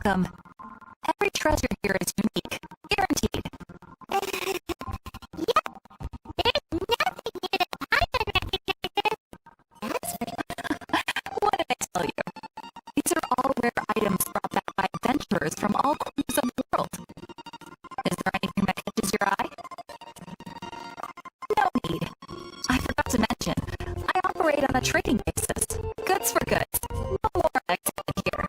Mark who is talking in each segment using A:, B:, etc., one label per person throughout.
A: welcome. Every treasure here is unique, guaranteed. What did I tell you? These are all rare items brought back by adventurers from all corners of the world. Is there anything that catches your eye? No need. I forgot to mention, I operate on a trading basis. Goods for goods. No more activity here.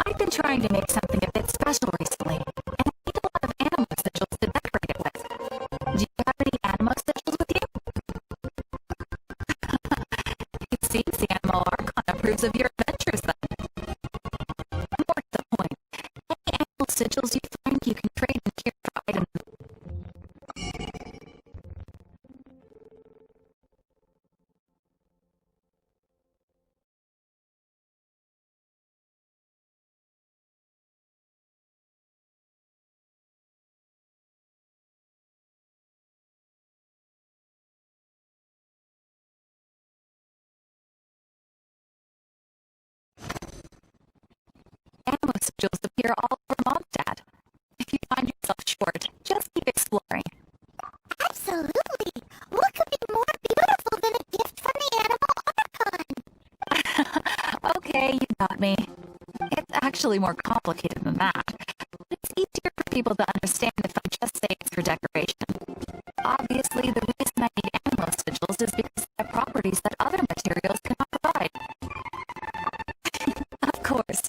A: I've been trying to make something a bit special recently, and I need a lot of animal sigils to decorate it with. Do you have any animal sigils with you? It seems the animal archon approves of your adventures then. More to the point, any animal sigils you find you can trade in here for items. Animal sigils appear all over Mondstadt. If you find yourself short, just keep exploring.
B: Absolutely! What could be more beautiful than a gift from the animal archon?
A: Okay, you got me. It's actually more complicated than that. It's easier for people to understand if I just say it's for decoration. Obviously, the reason I need animal sigils is because they have properties that other materials cannot provide. Of course,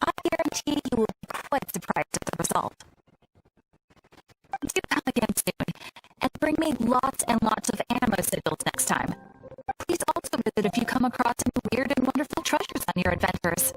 A: I guarantee you will be quite surprised at the result. Do come again soon, and bring me lots and lots of animo sigils next time. Please also visit if you come across any weird and wonderful treasures on your adventures.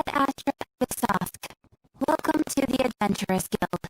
A: Astra Visask. Welcome to the Adventurers Guild.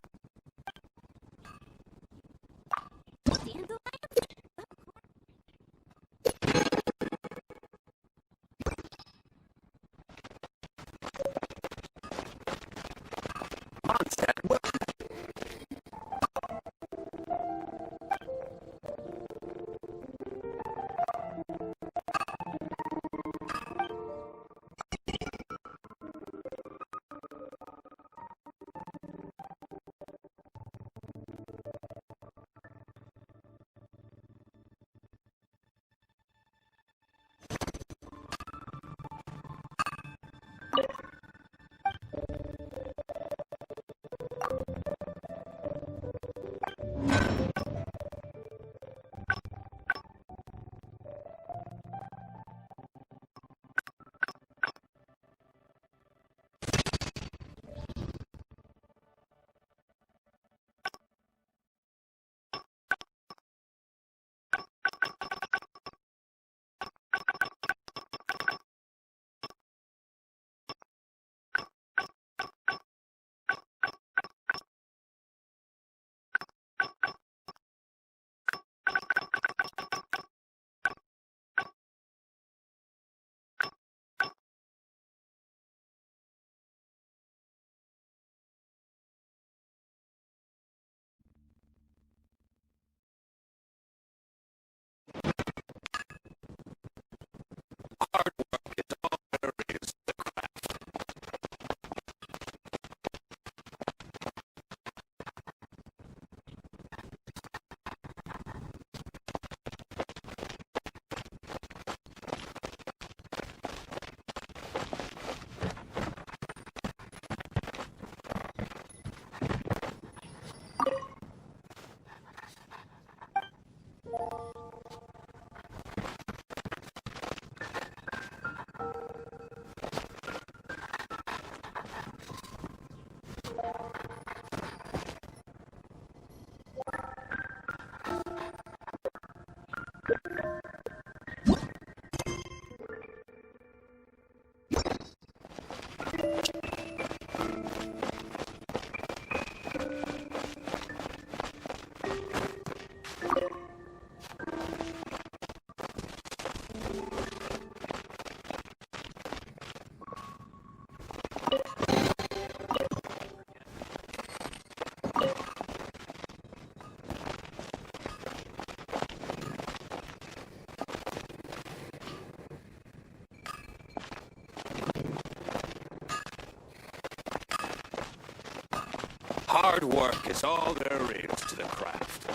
C: Hard work is all there is to the craft.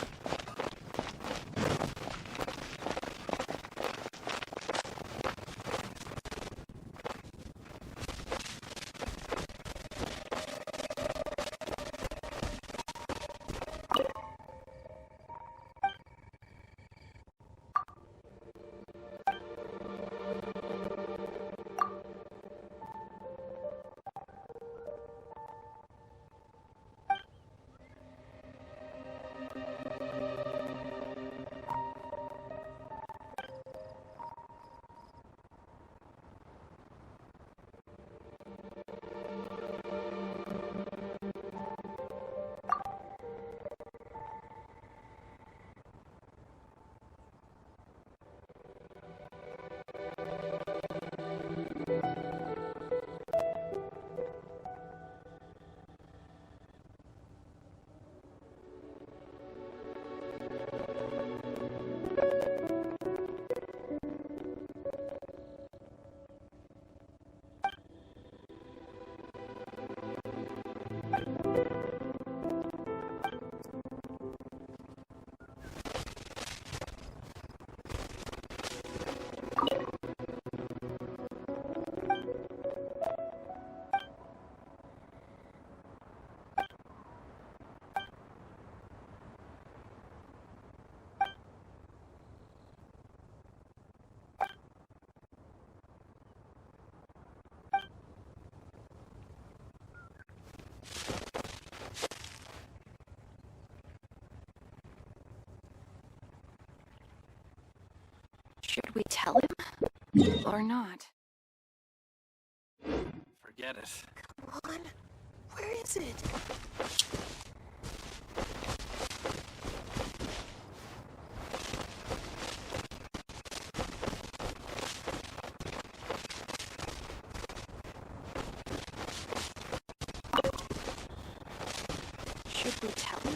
A: Should we tell him? Or not?
C: Forget it.
D: Come on. Where is it?
A: Should we tell him?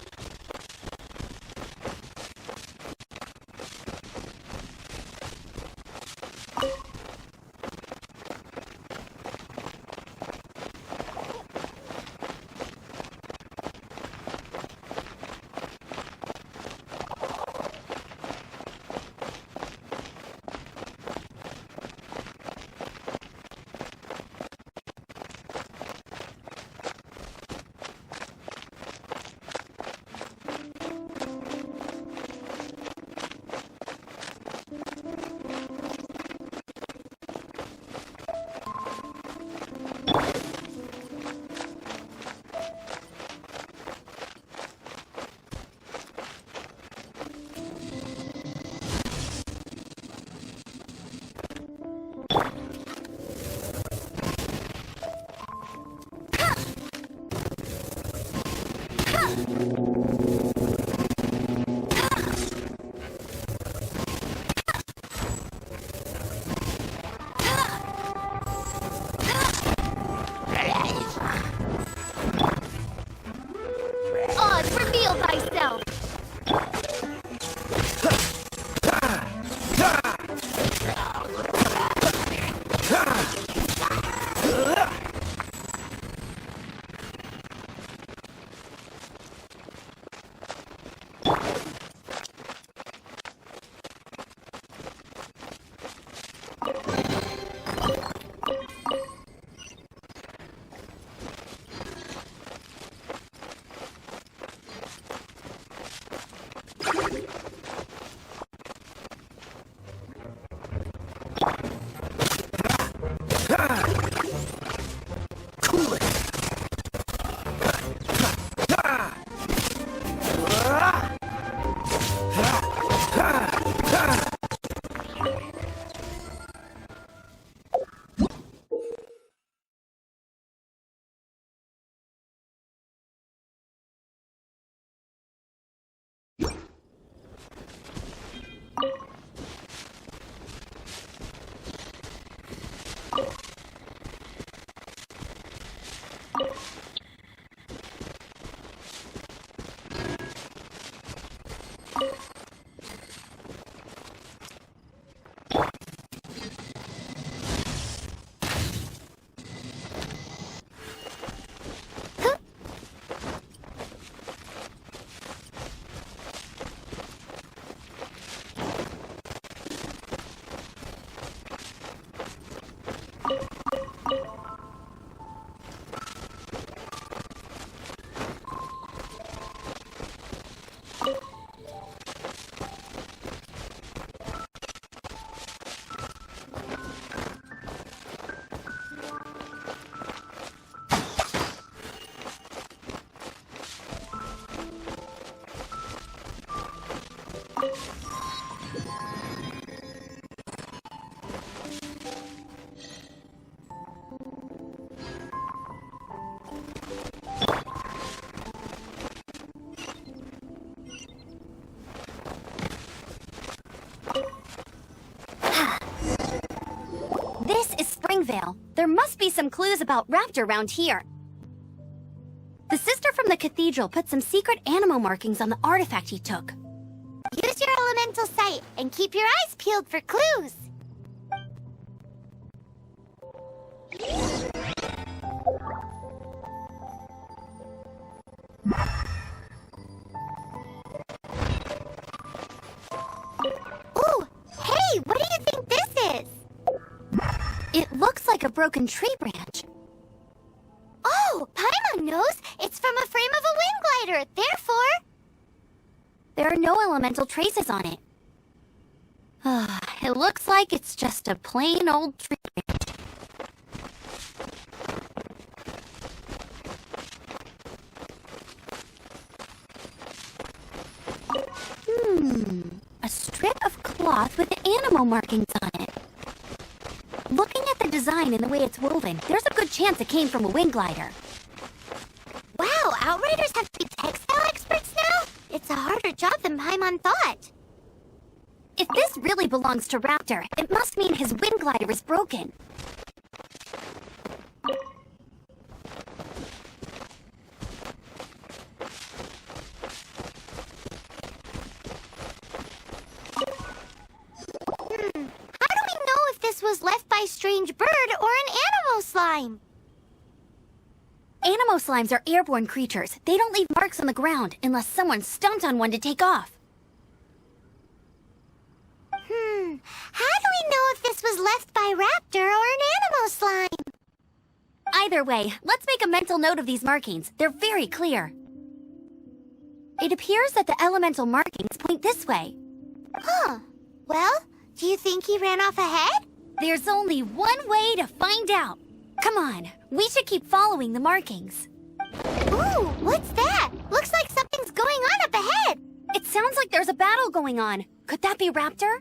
E: sale. There must be some clues about Raptor around here. The sister from the cathedral put some secret animal markings on the artifact he took.
B: Use your elemental sight and keep your eyes peeled for clues. Ooh, hey, what do you think this is?
E: It looks like a broken tree branch.
B: Oh, Paimon knows. It's from a frame of a wind glider. Therefore,
E: There are no elemental traces on it. It looks like it's just a plain old tree branch. A strip of cloth with animal markings on it. Looking at the design and the way it's woven, there's a good chance it came from a wind glider.
B: wow, Outriders have to be textile experts now? It's a harder job than Paimon thought.
E: If this really belongs to Raptor, it must mean his wind glider is broken.
B: How do we know if this was left by strange bird or an animal slime?
E: Animo slimes are airborne creatures. They don't leave marks on the ground unless someone stomped on one to take off.
B: How do we know if this was left by Raptor or an animal slime?
E: Either way, let's make a mental note of these markings. They're very clear. It appears that the elemental markings point this way.
B: Huh. Well, do you think he ran off ahead?
E: There's only one way to find out. Come on, we should keep following the markings.
B: Ooh, what's that? Looks like something's going on up ahead.
E: It sounds like there's a battle going on. Could that be Raptor?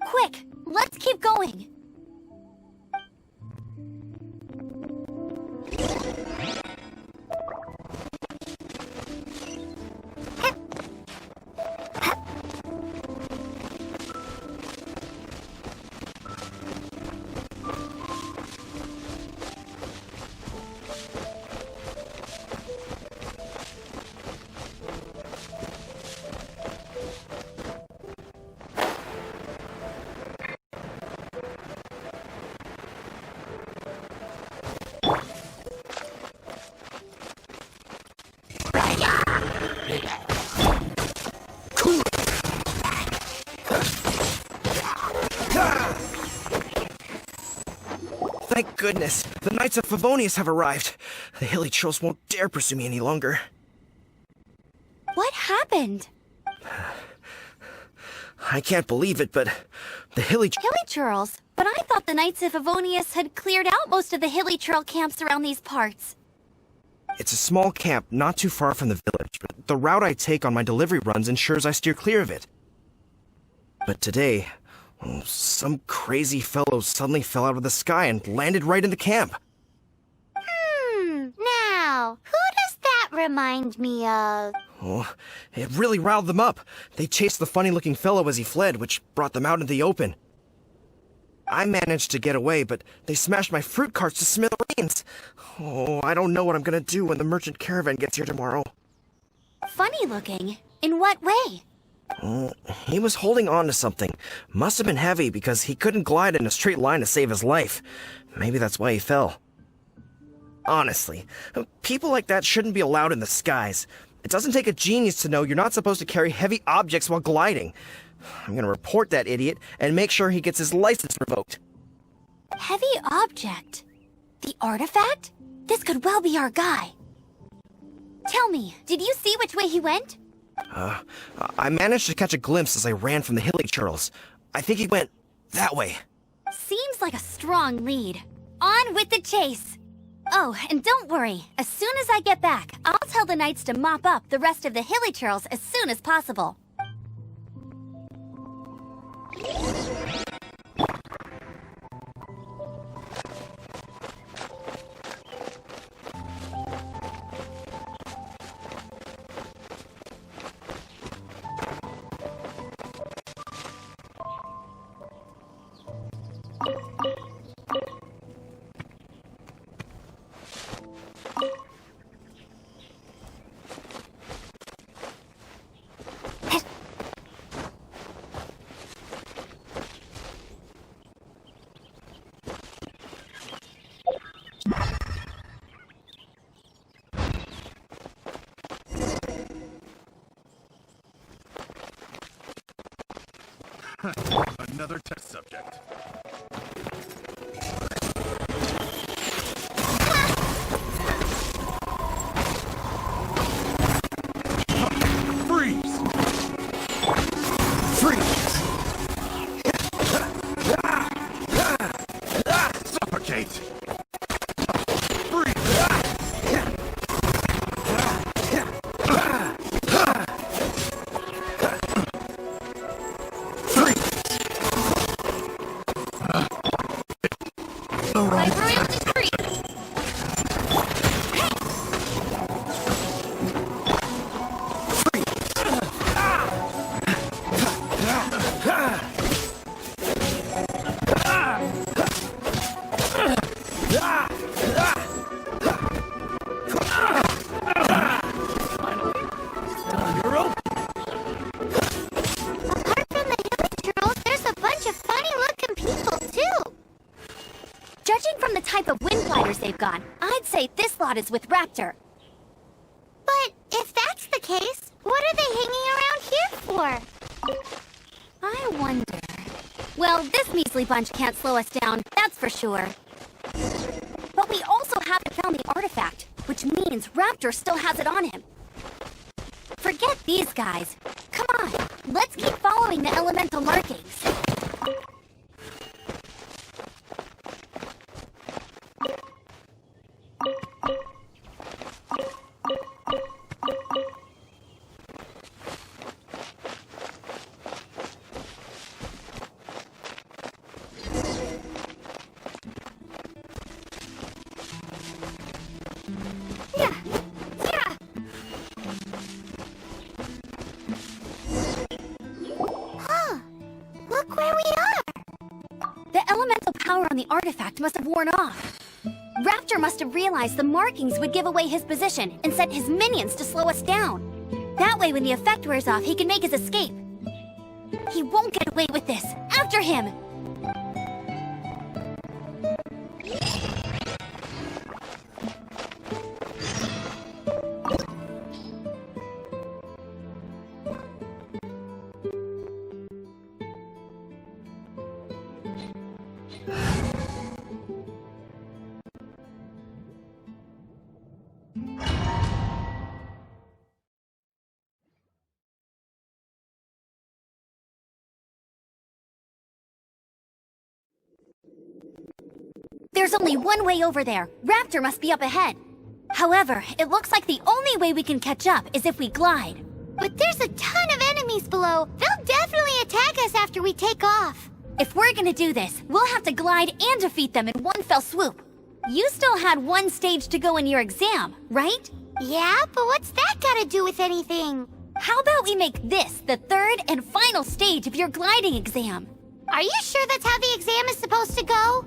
E: Quick, let's keep going.
F: Thank goodness, the Knights of Favonius have arrived. The hilly trolls won't dare pursue me any longer.
E: What happened?
F: I can't believe it, but the hilly
E: Hilly but I thought the Knights of Favonius had cleared out most of the hilly trail camps around these parts.
F: It's a small camp not too far from the village, but the route I take on my delivery runs ensures I steer clear of it. But today, some crazy fellow suddenly fell out of the sky and landed right in the camp.
B: Now, who does that remind me of?
F: Oh, it really riled them up. They chased the funny-looking fellow as he fled, which brought them out into the open. I managed to get away, but they smashed my fruit carts to smithereens. Oh, I don't know what I'm gonna do when the merchant caravan gets here tomorrow.
E: Funny looking? In what way?
F: He was holding on to something. Must have been heavy because he couldn't glide in a straight line to save his life. Maybe that's why he fell. Honestly, people like that shouldn't be allowed in the skies. It doesn't take a genius to know you're not supposed to carry heavy objects while gliding. I'm gonna report that idiot and make sure he gets his license revoked.
E: Heavy object? The artifact? This could well be our guy. Tell me, did you see which way he went?
F: I managed to catch a glimpse as I ran from the hilly churls. I think he went that way.
E: Seems like a strong lead. On with the chase! Oh, and don't worry. As soon as I get back, I'll tell the knights to mop up the rest of the hilly churls as soon as possible.
G: Another test subject. Freeze! Freeze! Suffocate!
E: I'd say this lot is with Raptor.
B: But if that's the case, what are they hanging around here for?
E: I wonder. Well, this measly bunch can't slow us down, that's for sure. But we also haven't found the artifact, which means Raptor still has it on him. Forget these guys. Come on, let's keep following the elemental markings. The artifact must have worn off. Raptor must have realized the markings would give away his position and sent his minions to slow us down. That way, when the effect wears off, he can make his escape. He won't get away with this. After him! There's only one way over there. Raptor must be up ahead. However, it looks like the only way we can catch up is if we glide.
B: But there's a ton of enemies below. They'll definitely attack us after we take off.
E: If we're gonna do this, we'll have to glide and defeat them in one fell swoop. You still had one stage to go in your exam, right?
B: Yeah, but what's that gotta do with anything?
E: How about we make this the third and final stage of your gliding exam?
B: Are you sure that's how the exam is supposed to go?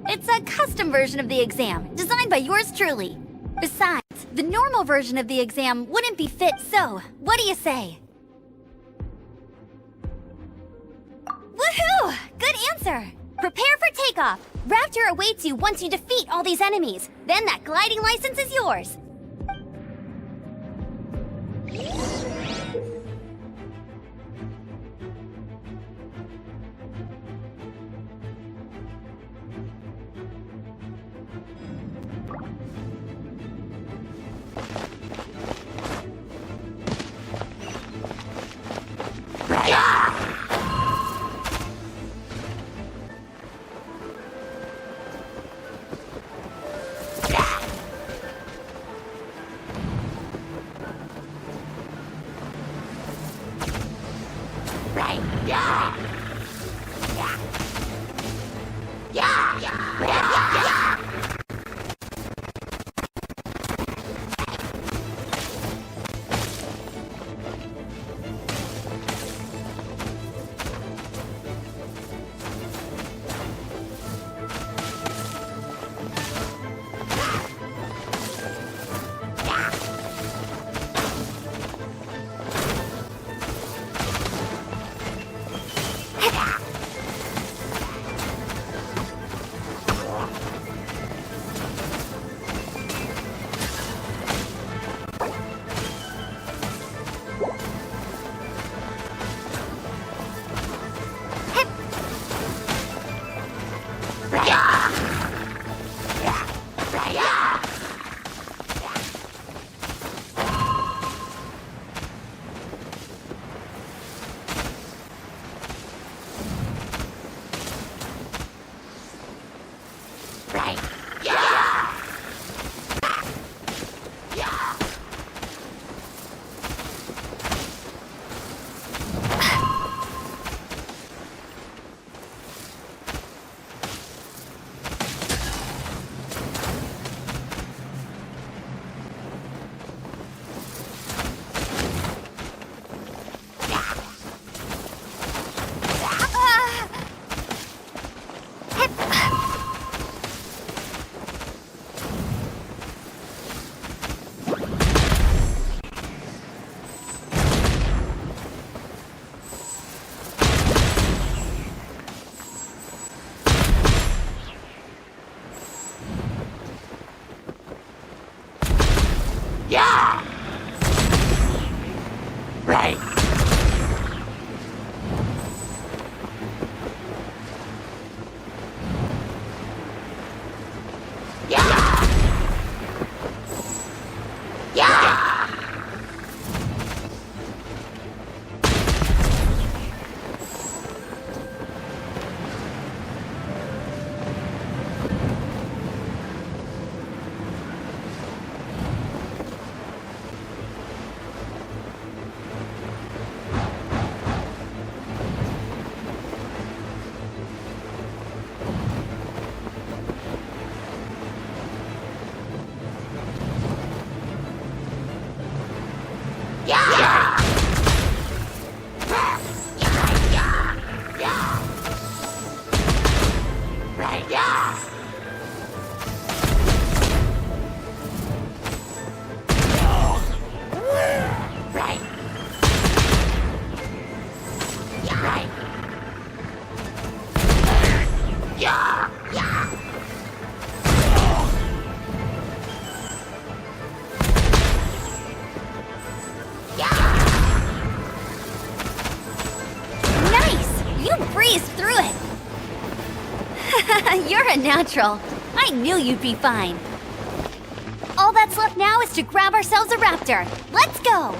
E: It's a custom version of the exam, designed by yours truly. Besides, the normal version of the exam wouldn't be fit, so what do you say? Woohoo! Good answer! Prepare for takeoff. Raptor awaits you once you defeat all these enemies. Then that gliding license is yours. natural. I knew you'd be fine. All that's left now is to grab ourselves a raptor. Let's go!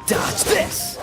H: Dodge this!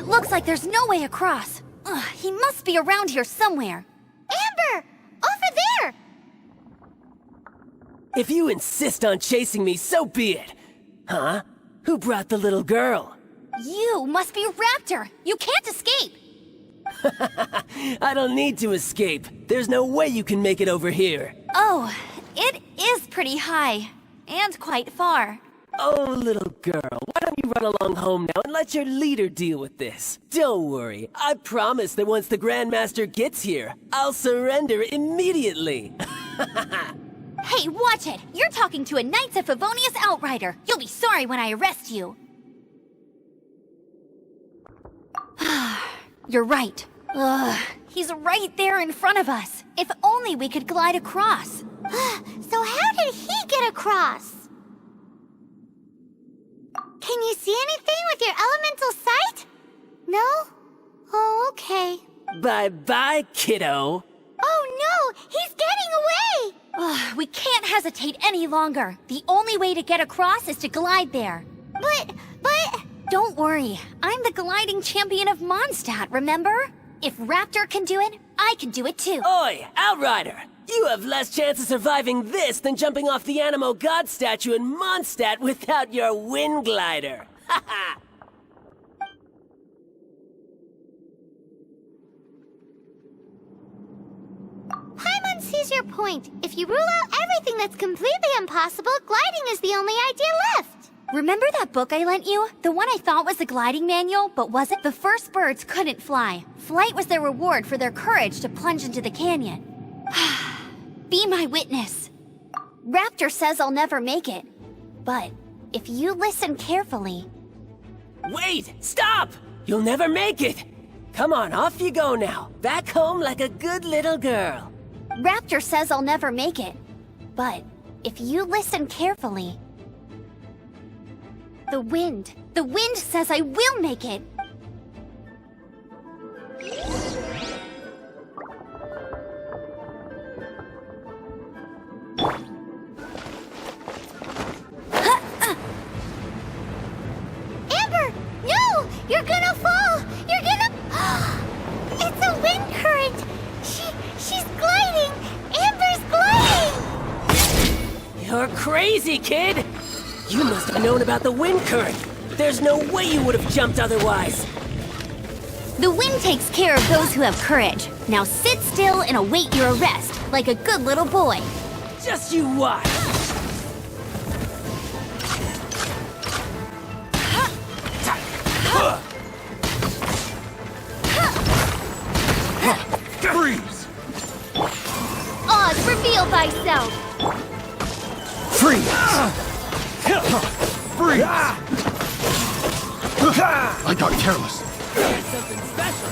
E: Looks like there's no way across. Ugh, he must be around here somewhere.
B: Amber! Over there!
H: If you insist on chasing me, so be it. Huh? Who brought the little girl?
E: You must be Raptor. You can't escape.
H: I don't need to escape. There's no way you can make it over here.
E: Oh, it is pretty high. And quite far.
H: Oh, little girl, why don't you run along home now and let your leader deal with this? Don't worry, I promise that once the Grandmaster gets here, I'll surrender immediately.
E: Hey, watch it! You're talking to a Knights of Favonius outrider. You'll be sorry when I arrest you. You're right. Ugh, he's right there in front of us. If only we could glide across.
B: So how did he get across? Can you see anything with your elemental sight? No? Oh, okay.
H: Bye-bye, kiddo.
B: Oh no! He's getting away!
E: Ugh, we can't hesitate any longer. The only way to get across is to glide there.
B: But
E: Don't worry, I'm the gliding champion of Mondstadt, remember? If Raptor can do it, I can do it too.
H: Oi, Outrider! You have less chance of surviving this than jumping off the Animo God statue in Mondstadt without your wind glider. Haha!
B: Paimon sees your point. If you rule out everything that's completely impossible, gliding is the only idea left.
E: Remember that book I lent you? The one I thought was the gliding manual, but wasn't? The first birds couldn't fly. Flight was their reward for their courage to plunge into the canyon. Be my witness. Raptor says I'll never make it. But if you listen carefully...
H: Wait! Stop! You'll never make it! Come on, off you go now. Back home like a good little girl.
E: Raptor says I'll never make it. But if you listen carefully... The wind says I will make it.
B: Amber! No! You're gonna fall! You're gonna... It's a wind current! She's gliding! Amber's gliding!
H: You're crazy, kid! You must have known about the wind current. There's no way you would have jumped otherwise.
E: The wind takes care of those who have courage. Now sit still and await your arrest, like a good little boy.
H: Just you watch.
G: Freeze!
B: Oz, reveal thyself!
G: Freeze! Freeze! I got careless.
H: Something special.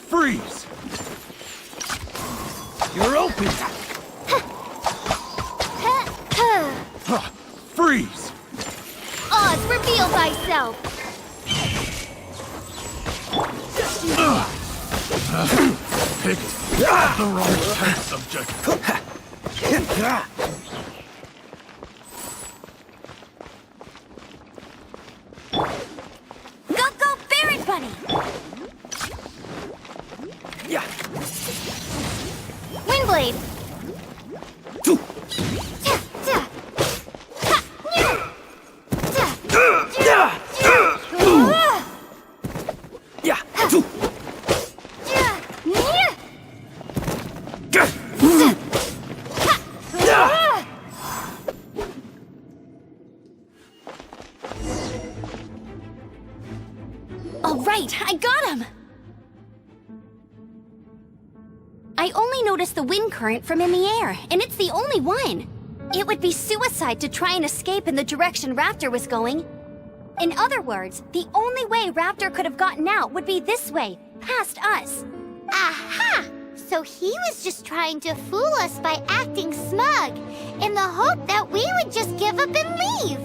G: Freeze! You're open! Freeze!
B: Oz, reveal thyself!
G: Picked the wrong test subject.
E: Go, Ferret Bunny!
F: Yeah.
B: Windblade!
F: Yeah.
E: All right, I got him! I only noticed the wind current from in the air, and it's the only one. It would be suicide to try and escape in the direction Raptor was going. In other words, the only way Raptor could have gotten out would be this way, past us.
B: Aha! So he was just trying to fool us by acting smug, in the hope that we would just give up and leave.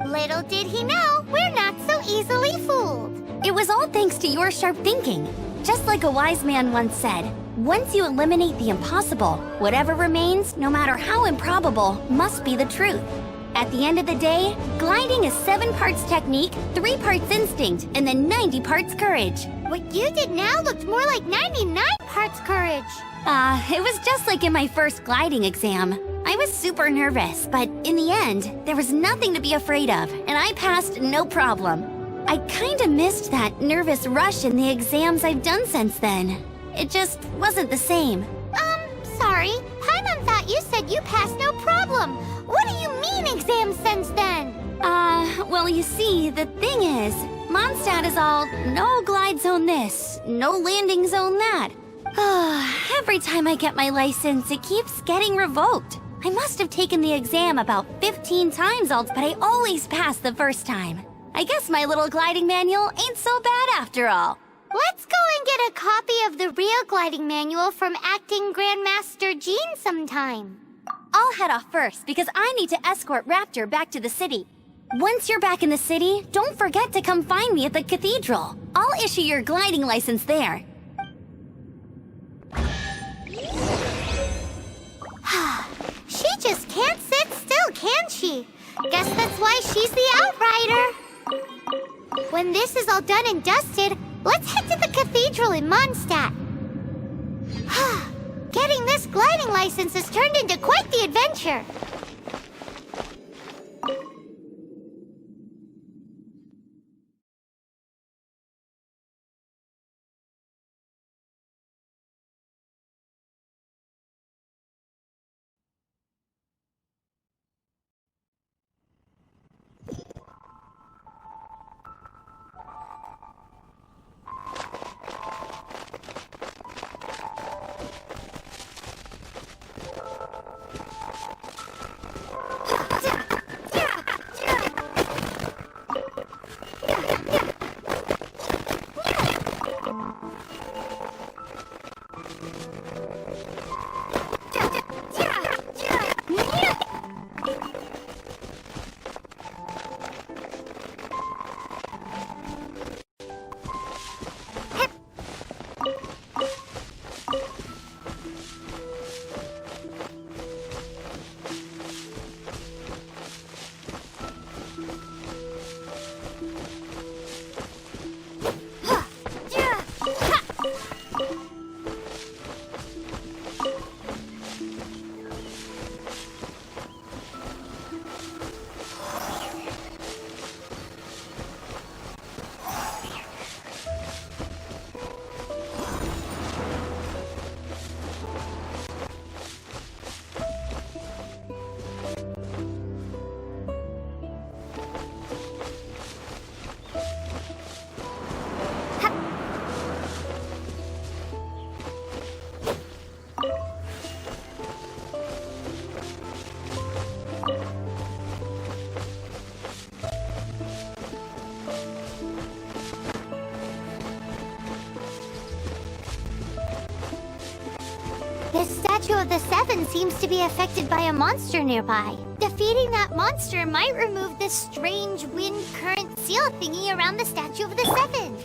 B: Little did he know, we're not so easily fooled.
E: It was all thanks to your sharp thinking. Just like a wise man once said, once you eliminate the impossible, whatever remains, no matter how improbable, must be the truth. At the end of the day, gliding is 7 parts technique, 3 parts instinct, and then 90 parts courage.
B: What you did now looked more like 99 parts courage.
E: It was just like in my first gliding exam. I was super nervous, but in the end, there was nothing to be afraid of, and I passed no problem. I kinda missed that nervous rush in the exams I've done since then. It just wasn't the same.
B: Sorry. Paimon thought you said you passed no problem. What do you mean exams since then?
E: Well, you see, the thing is, Mondstadt is all, no glide zone this, no landing zone that. Every time I get my license, it keeps getting revoked. I must have taken the exam about 15 times, but I always pass the first time. I guess my little gliding manual ain't so bad after all.
B: Let's go and get a copy of the real gliding manual from Acting Grandmaster Jean sometime.
E: I'll head off first because I need to escort Raptor back to the city. Once you're back in the city, don't forget to come find me at the cathedral. I'll issue your gliding license there.
B: She just can't sit still, can she? Guess that's why she's the Outrider. When this is all done and dusted, let's head to the cathedral in Mondstadt. Getting this gliding license has turned into quite the adventure. The Statue of the Seven seems to be affected by a monster nearby. Defeating that monster might remove this strange wind current seal thingy around the Statue of the Seven.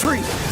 F: Freeze!